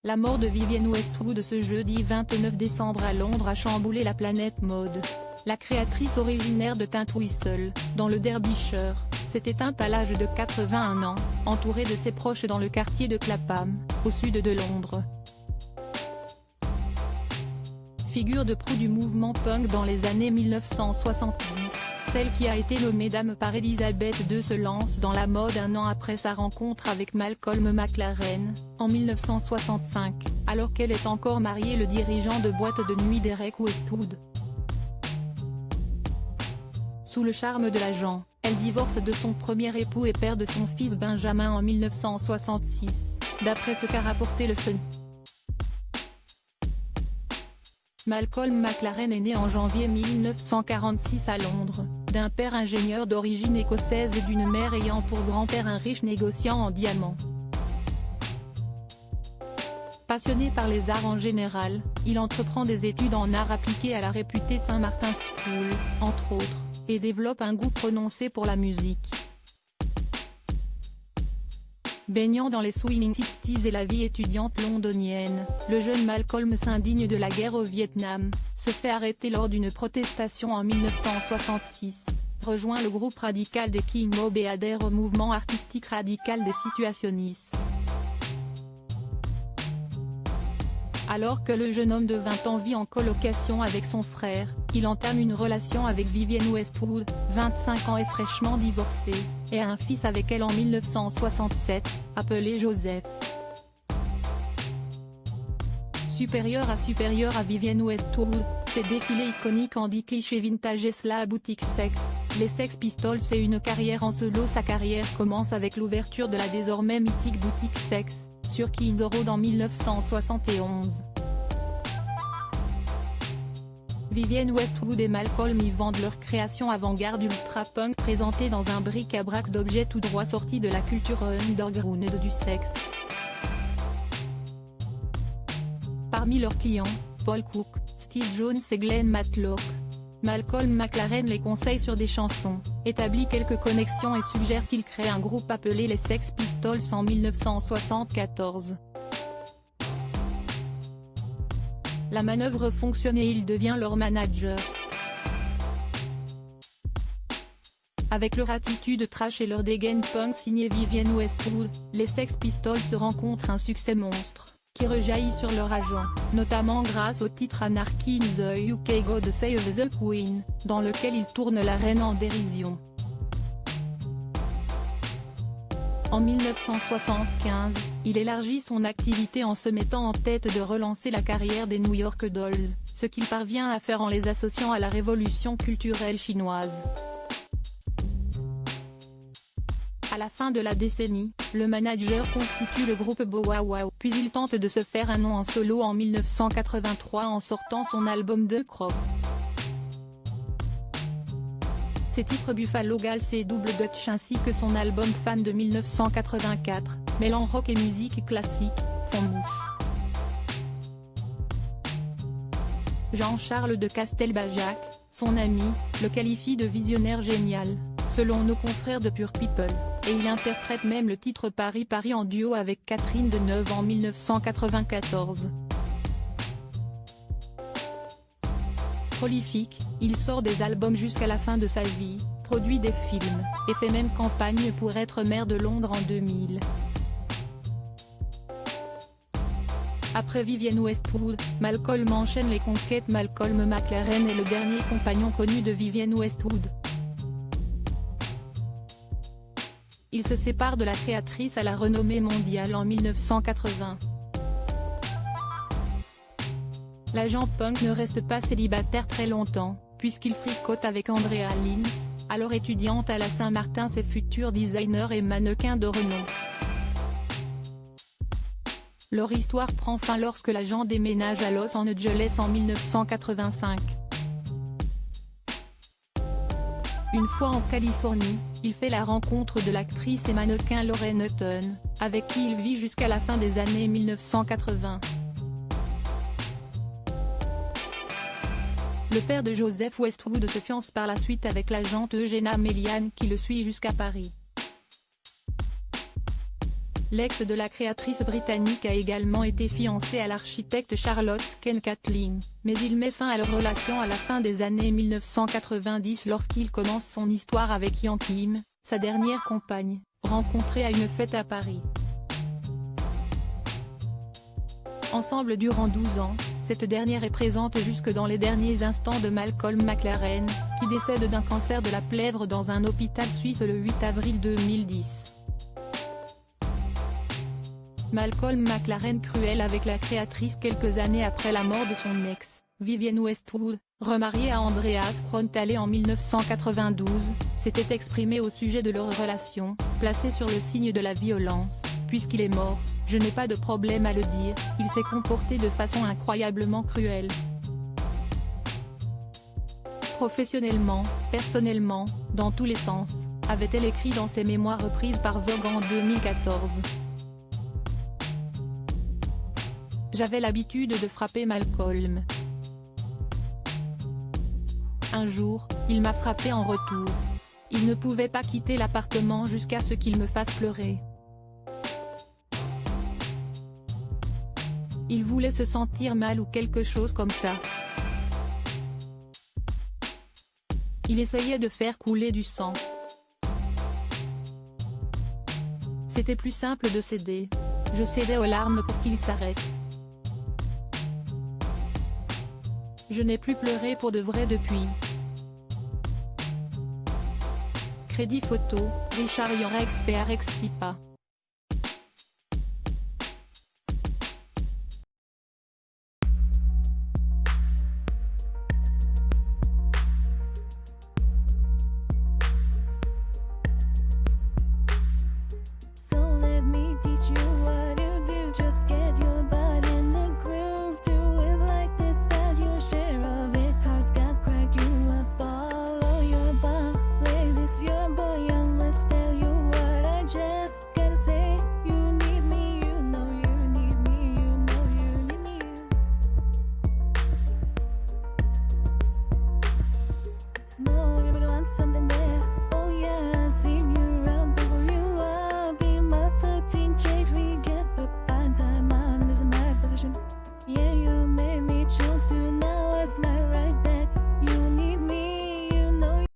La mort de Vivienne Westwood ce jeudi 29 décembre à Londres a chamboulé la planète mode. La créatrice originaire de Tintwistle, dans le Derbyshire, s'est éteinte à l'âge de 81 ans, entourée de ses proches dans le quartier de Clapham, au sud de Londres. Figure de proue du mouvement punk dans les années 1970, celle qui a été nommée dame par Elizabeth II se lance dans la mode un an après sa rencontre avec Malcolm McLaren, en 1965, alors qu'elle est encore mariée le dirigeant de boîte de nuit Derek Westwood. Sous le charme de l'agent, elle divorce de son premier époux et père de son fils Benjamin en 1966, d'après ce qu'a rapporté le Sun. Malcolm McLaren est né en janvier 1946 à Londres, d'un père ingénieur d'origine écossaise et d'une mère ayant pour grand-père un riche négociant en diamants. Passionné par les arts en général, il entreprend des études en arts appliqués à la réputée St Martin's School, entre autres, et développe un goût prononcé pour la musique. Baignant dans les swinging 60s et la vie étudiante londonienne, le jeune Malcolm s'indigne de la guerre au Vietnam, se fait arrêter lors d'une protestation en 1966, rejoint le groupe radical des King Mob et adhère au mouvement artistique radical des situationnistes. Alors que le jeune homme de 20 ans vit en colocation avec son frère, il entame une relation avec Vivienne Westwood, 25 ans et fraîchement divorcée, et a un fils avec elle en 1967, appelé Joseph. Supérieur à Vivienne Westwood, ses défilés iconiques en 10 clichés vintage et la boutique Sex, les Sex Pistols et une carrière en solo. Sa carrière commence avec l'ouverture de la désormais mythique boutique Sex, sur King Road en 1971. Vivienne Westwood et Malcolm y vendent leur création avant-garde ultra-punk présentée dans un bric-à-brac d'objets tout droit sortis de la culture underground du sexe. Parmi leurs clients, Paul Cook, Steve Jones et Glenn Matlock, Malcolm McLaren les conseille sur des chansons, établit quelques connexions et suggère qu'ils créent un groupe appelé les Sex Pistols en 1974. La manœuvre fonctionne et il devient leur manager. Avec leur attitude trash et leur dégaine punk signée Vivienne Westwood, les Sex Pistols se rencontrent un succès monstre, qui rejaillit sur leur agent, notamment grâce au titre Anarchy in the UK God Save the Queen, dans lequel ils tournent la reine en dérision. En 1975, il élargit son activité en se mettant en tête de relancer la carrière des New York Dolls, ce qu'il parvient à faire en les associant à la révolution culturelle chinoise. À la fin de la décennie, le manager constitue le groupe Bow Wow Wow, puis il tente de se faire un nom en solo en 1983 en sortant son album The Croc. Ses titres Buffalo Gals et Double Dutch ainsi que son album Fan de 1984, mêlant rock et musique classique, font bouche. Jean-Charles de Castelbajac, son ami, le qualifie de visionnaire génial, selon nos confrères de Pure People, et il interprète même le titre Paris Paris en duo avec Catherine Deneuve en 1994. Prolifique, il sort des albums jusqu'à la fin de sa vie, produit des films, et fait même campagne pour être maire de Londres en 2000. Après Vivienne Westwood, Malcolm enchaîne les conquêtes. Malcolm McLaren est le dernier compagnon connu de Vivienne Westwood. Il se sépare de la créatrice à la renommée mondiale en 1980. L'agent punk ne reste pas célibataire très longtemps, puisqu'il fricote avec Andrea Lins, alors étudiante à la St Martin's et futur designer et mannequin de renom. Leur histoire prend fin lorsque l'agent déménage à Los Angeles en 1985. Une fois en Californie, il fait la rencontre de l'actrice et mannequin Lauren Hutton, avec qui il vit jusqu'à la fin des années 1980. Le père de Joseph Westwood se fiance par la suite avec l'agente Eugenia Melian qui le suit jusqu'à Paris. L'ex de la créatrice britannique a également été fiancé à l'architecte Charlotte Sken-Catlin, mais il met fin à leur relation à la fin des années 1990 lorsqu'il commence son histoire avec Yang Kim, sa dernière compagne, rencontrée à une fête à Paris. Ensemble durant 12 ans, cette dernière est présente jusque dans les derniers instants de Malcolm McLaren, qui décède d'un cancer de la plèvre dans un hôpital suisse le 8 avril 2010. Malcolm McLaren cruel avec la créatrice quelques années après la mort de son ex, Vivienne Westwood, remariée à Andreas Frontale en 1992, s'était exprimé au sujet de leur relation, placée sur le signe de la violence. Puisqu'il est mort, je n'ai pas de problème à le dire, il s'est comporté de façon incroyablement cruelle. Professionnellement, personnellement, dans tous les sens, avait-elle écrit dans ses mémoires reprises par Vogue en 2014. J'avais l'habitude de frapper Malcolm. Un jour, il m'a frappé en retour. Il ne pouvait pas quitter l'appartement jusqu'à ce qu'il me fasse pleurer. Il voulait se sentir mal ou quelque chose comme ça. Il essayait de faire couler du sang. C'était plus simple de céder. Je cédais aux larmes pour qu'il s'arrête. Je n'ai plus pleuré pour de vrai depuis. Crédit photo, Richard Yorex fait Arex Sipa.